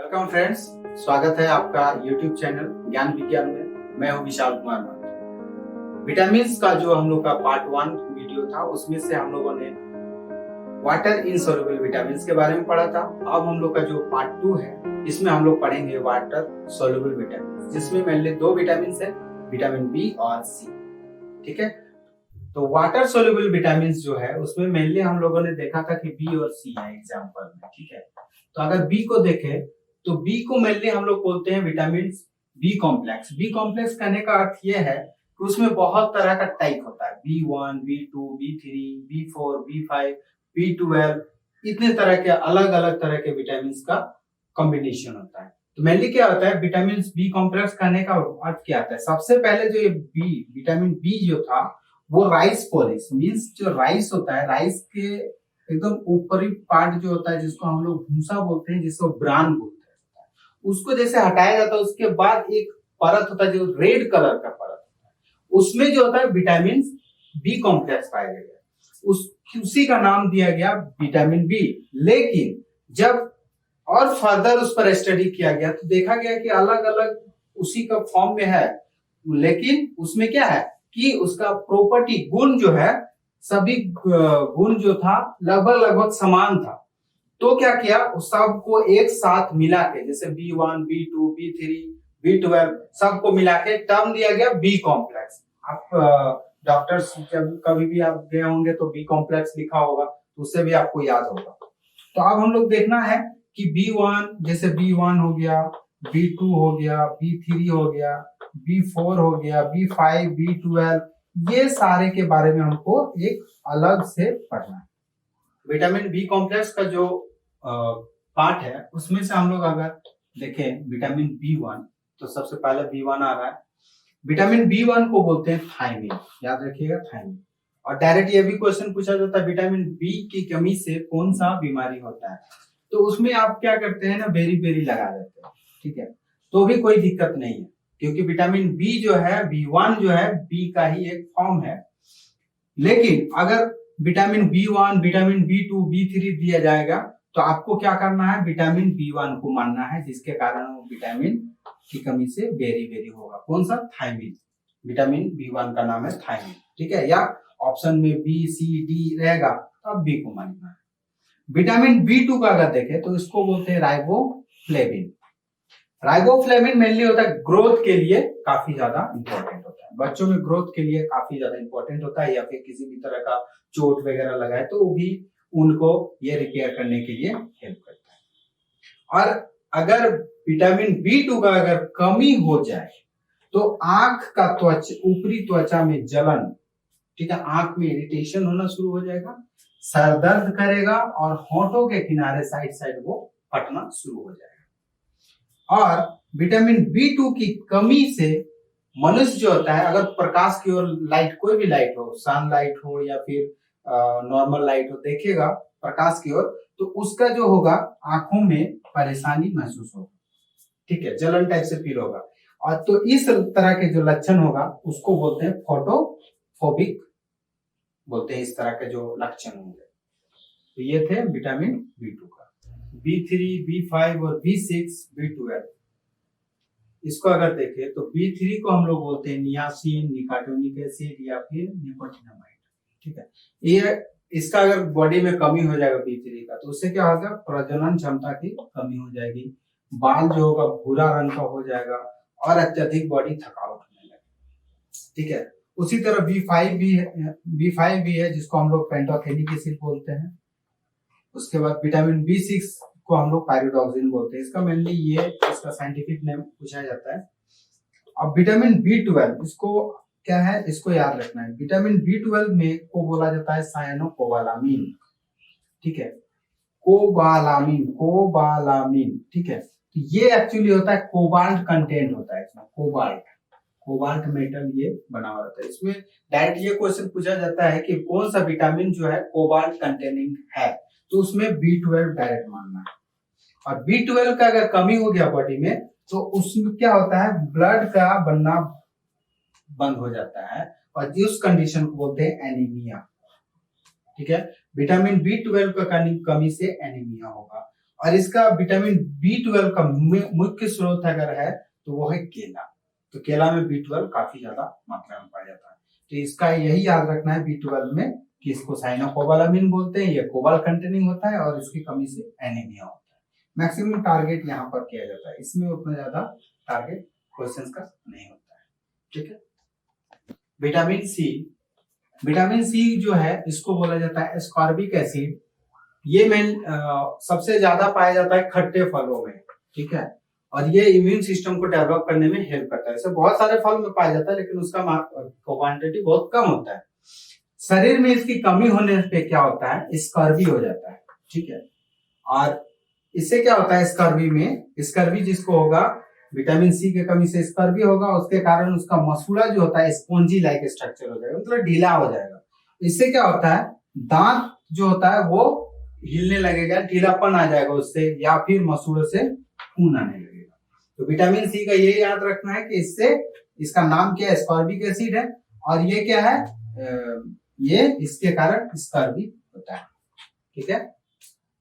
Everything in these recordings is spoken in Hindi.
वेलकम फ्रेंड्स, स्वागत है आपका YouTube चैनल ज्ञान विज्ञान में। मैं हूं विशाल कुमार महतो। विटामिन्स का जो हम लोग का पार्ट 1 वीडियो था उसमें से हम लोगों ने वाटर इनसॉल्युबल विटामिन्स के बारे में पढ़ा था। अब हम लोग का जो पार्ट 2 है इसमें हम लोग पढ़ेंगे वाटर सोल्युबल विटामिन, जिसमें मेनली 2 विटामिन्स है, विटामिन बी और सी। ठीक है, तो वाटर सोल्युबल विटामिन्स जो है उसमें मेनली हम लोगों ने देखा था कि बी और सी है एग्जाम्पल में। ठीक है, तो अगर बी को देखें तो बी को मेनली हम लोग बोलते हैं vitamin B complex. B complex कहने का अर्थ यह है कि उसमें बहुत तरह का टाइप होता है, B1, B2, B3, B4, B5, B12, इतने तरह के अलग अलग तरह के विटामिन का कॉम्बिनेशन होता है। तो मेनली क्या होता है विटामिन बी कॉम्प्लेक्स कहने का अर्थ क्या आता है? सबसे पहले जो ये बी विटामिन बी जो था वो राइस पोलिस मीन्स जो राइस होता है, राइस के एकदम ऊपरी पार्ट जो होता है जिसको हम लोग भूसा बोलते हैं, जिसको ब्रान बोलते हैं, उसको जैसे हटाया जाता है उसके बाद एक परत होता है जो रेड कलर का परत होता है, उसमें जो होता है विटामिन बी कॉम्प्लेक्स पाया गया, उसी का नाम दिया गया विटामिन बी। लेकिन जब और फर्दर उस पर स्टडी किया गया तो देखा गया कि अलग अलग उसी का फॉर्म में है, लेकिन उसमें क्या है कि उसका प्रॉपर्टी गुण जो है सभी गुण जो था लगभग समान था। तो क्या किया, उस सबको एक साथ मिला के जैसे B1, B2, B3, B12 सबको मिला के टर्म दिया गया बी कॉम्प्लेक्स। आप डॉक्टर्स जब कभी भी आप गए होंगे तो बी कॉम्प्लेक्स लिखा होगा तो उससे भी आपको याद होगा। तो अब हम लोग देखना है कि B1 जैसे B1 हो गया, B2 हो गया, B3 हो गया, B4 हो गया, B5, B12, ये सारे के बारे में हमको एक अलग से पढ़ना है। विटामिन बी कॉम्प्लेक्स का जो पार्ट है उसमें से हम लोग अगर देखें विटामिन B1 तो सबसे पहले B1 आ रहा है। विटामिन B1 को बोलते हैं थायमिन, याद रखिएगा थायमिन। और डायरेक्ट ये भी क्वेश्चन पूछा जाता है विटामिन बी की कमी से कौन सा बीमारी होता है, तो उसमें आप क्या करते हैं ना, बेरी बेरी लगा देते हैं। ठीक है, तो भी कोई दिक्कत नहीं है क्योंकि विटामिन बी जो है B1 जो है बी का ही एक फॉर्म है। लेकिन अगर vitamin B1, vitamin B2, B3 दिया जाएगा तो आपको क्या करना है, विटामिन B1 को मानना है, जिसके कारण वो विटामिन की कमी से बेरी बेरी होगा। कौन सा? थायमिन। विटामिन B1 का नाम है थायमिन। ठीक है, या ऑप्शन में B, C, D रहेगा तो आप B को मानना है। विटामिन B2 का अगर देखें तो इसको बोलते हैं राइबोफ्लेविन। राइबोफ्लेविन मेनली होता है ग्रोथ के लिए काफी ज्यादा इंपॉर्टेंट होता है, बच्चों में ग्रोथ के लिए काफी ज्यादा इंपॉर्टेंट होता है, या फिर किसी भी तरह का चोट वगैरह लगाए तो वो भी उनको ये रिपेयर करने के लिए हेल्प करता है। और अगर विटामिन B2 का अगर कमी हो जाए तो आंख का ऊपरी त्वचा में जलन, ठीक है, आंख में इरिटेशन होना शुरू हो जाएगा, सर दर्द करेगा और होठों के किनारे साइड वो फटना शुरू हो जाएगा। और विटामिन B2 की कमी से मनुष्य जो होता है, अगर प्रकाश की ओर लाइट, कोई भी लाइट हो, सनलाइट हो या फिर नॉर्मल लाइट हो, देखिएगा प्रकाश की ओर, तो उसका जो होगा आंखों में परेशानी महसूस होगा। ठीक है, जलन टाइप से फील होगा। और तो इस तरह के जो लक्षण होगा उसको बोलते हैं फोटोफोबिक बोलते हैं, इस तरह के जो लक्षण होंगे। तो ये थे विटामिन B2 का। B3, B5 और B6, B12, इसको अगर देखें तो B3 को हम लोग बोलते हैं नियासिन, निकोटिनिक एसिड या फिर निकोटिनामाइड। ठीक है, ये इसका अगर बॉडी में कमी हो जाएगा B3 का तो उससे क्या होगा, प्रजनन क्षमता की कमी हो जाएगी, बाल जो होगा भूरा रंग का हो जाएगा और अत्यधिक बॉडी थकावट होने लगेगी। ठीक है, उसी तरह B5 भी है जिसको हम लोग पेंटोथेनिक एसिड बोलते हैं। उसके बाद विटामिन B6 को हम लोग पायरिडॉक्सिन बोलते हैं, इसका मेनली ये इसका साइंटिफिक नेम पूछा जाता है। अब विटामिन B12 इसको क्या है, इसको याद रखना है। विटामिन B12 में को बोला जाता है सायनोकोबालामिन। ठीक है, कोबालामिन। ठीक है, तो ये एक्चुअली होता है कोबाल्ट कंटेंट होता है इसमें, कोबाल्ट मेटल ये बना हुआ रहता है। इसमें डायरेक्ट ये क्वेश्चन पूछा जाता है कि कौन सा विटामिन जो है कोबाल्ट कंटेनिंग है, तो उसमें B12 डायरेक्ट मानना है। और B12 का अगर कमी हो गया बॉडी में तो उसमें क्या होता है, ब्लड का बनना बंद हो जाता है और उस कंडीशन को बोलते हैं एनीमिया। ठीक है, विटामिन B12 का कमी से एनीमिया होगा। और इसका विटामिन B12 का मुख्य स्रोत अगर है तो वो है केला। तो केला में B12 काफी ज्यादा मात्रा में पाया जाता है। तो इसका यही याद रखना है B12 में कि इसको साइनोकोबालामिन बोलते हैं, ये कोबाल्ट कंटेनिंग होता है और इसकी कमी से एनीमिया होता है। मैक्सिमम टारगेट यहाँ पर किया जाता है, इसमें उतना ज्यादा टारगेट क्वेश्चंस का नहीं होता है। ठीक है। विटामिन सी जो है इसको बोला जाता है एस्कॉर्बिक एसिड। ये सबसे ज्यादा पाया जाता है खट्टे फलों में। ठीक है। और ये इम्यून सिस्टम को डेवलप करने में हेल्प करता है। ऐसे बहुत सारे फल में पाया जाता है लेकिन उसका क्वांटिटी बहुत कम होता है। शरीर में इसकी कमी होने पे क्या होता है, स्कर्वी हो जाता है। ठीक है। और इससे क्या होता है, स्कर्वी जिसको होगा, विटामिन सी की कमी से स्कर्वी होगा, उसके कारण उसका मसूड़ा जो होता है स्पॉन्जी लाइक स्ट्रक्चर हो जाएगा, मतलब ढीला हो जाएगा। इससे क्या होता है, दांत जो होता है वो हिलने लगेगा, ढीलापन आ जाएगा उससे, या फिर मसूड़ों से खून आने लगेगा। तो विटामिन सी का ये याद रखना है कि इससे, इसका नाम क्या है, एस्कॉर्बिक एसिड है, और ये क्या है, ये इसके कारण स्कर्वी होता है। ठीक है।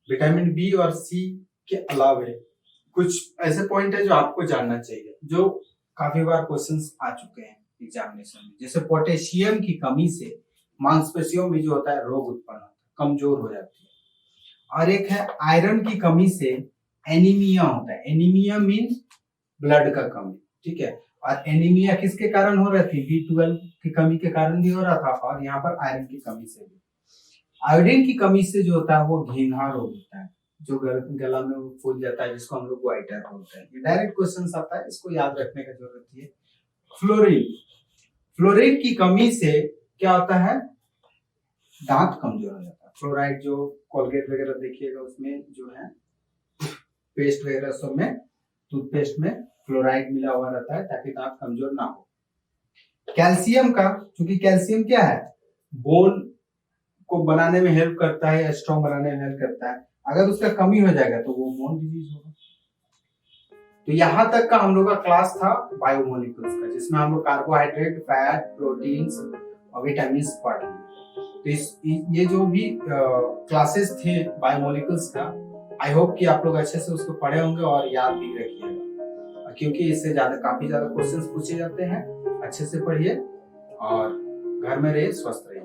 विटामिन बी और सी के अलावे कुछ ऐसे पॉइंट है जो आपको जानना चाहिए, जो काफी बार क्वेश्चंस आ चुके हैं एग्जामिनेशन में। जैसे पोटेशियम की कमी से मांसपेशियों में जो होता है रोग उत्पन्न होता है, कमजोर हो जाती है। और एक है आयरन की कमी से एनीमिया होता है। एनीमिया मीन्स ब्लड का कमी। ठीक है। और एनीमिया किसके कारण हो रही थी, B12 की कमी के कारण भी हो रहा था, और यहाँ पर आयरन की कमी से भी। आयोडीन की कमी से जो होता है वो घेंघा रोग होता है, जो गला में फूल जाता है, जिसको हम लोग व्हाइटर बोलते हैं। ये डायरेक्ट क्वेश्चन आता है, इसको याद रखने का जरूरत है। फ्लोरीन की कमी से क्या होता है, दांत कमजोर हो जाता है। फ्लोराइड जो कोलगेट वगैरह देखिएगा उसमें जो है पेस्ट वगैरह सब में, टूथपेस्ट में फ्लोराइड मिला हुआ रहता है ताकि दांत कमजोर ना हो। कैल्शियम का, क्योंकि कैल्शियम क्या है, बोन को बनाने में हेल्प करता है या स्ट्रॉन्ग बनाने में हेल्प करता है। अगर उसका कमी हो जाएगा तो वो बोन डिजीज होगा। तो यहां तक का हम लोग का क्लास था बायोमोलिक्यूल्स का, जिसमें हम लोग कार्बोहाइड्रेट, फैट, प्रोटीन्स और विटामिन्स पढ़ लिए। तो ये जो भी क्लासेस थे बायोमोलिक्यूल्स का, आई होप कि आप लोग अच्छे से उसको पढ़े होंगे और याद भी रखिएगा, क्योंकि इससे काफी ज्यादा क्वेश्चंस पूछे जाते हैं। अच्छे से पढ़िए और घर में रहिए, स्वस्थ रहिए।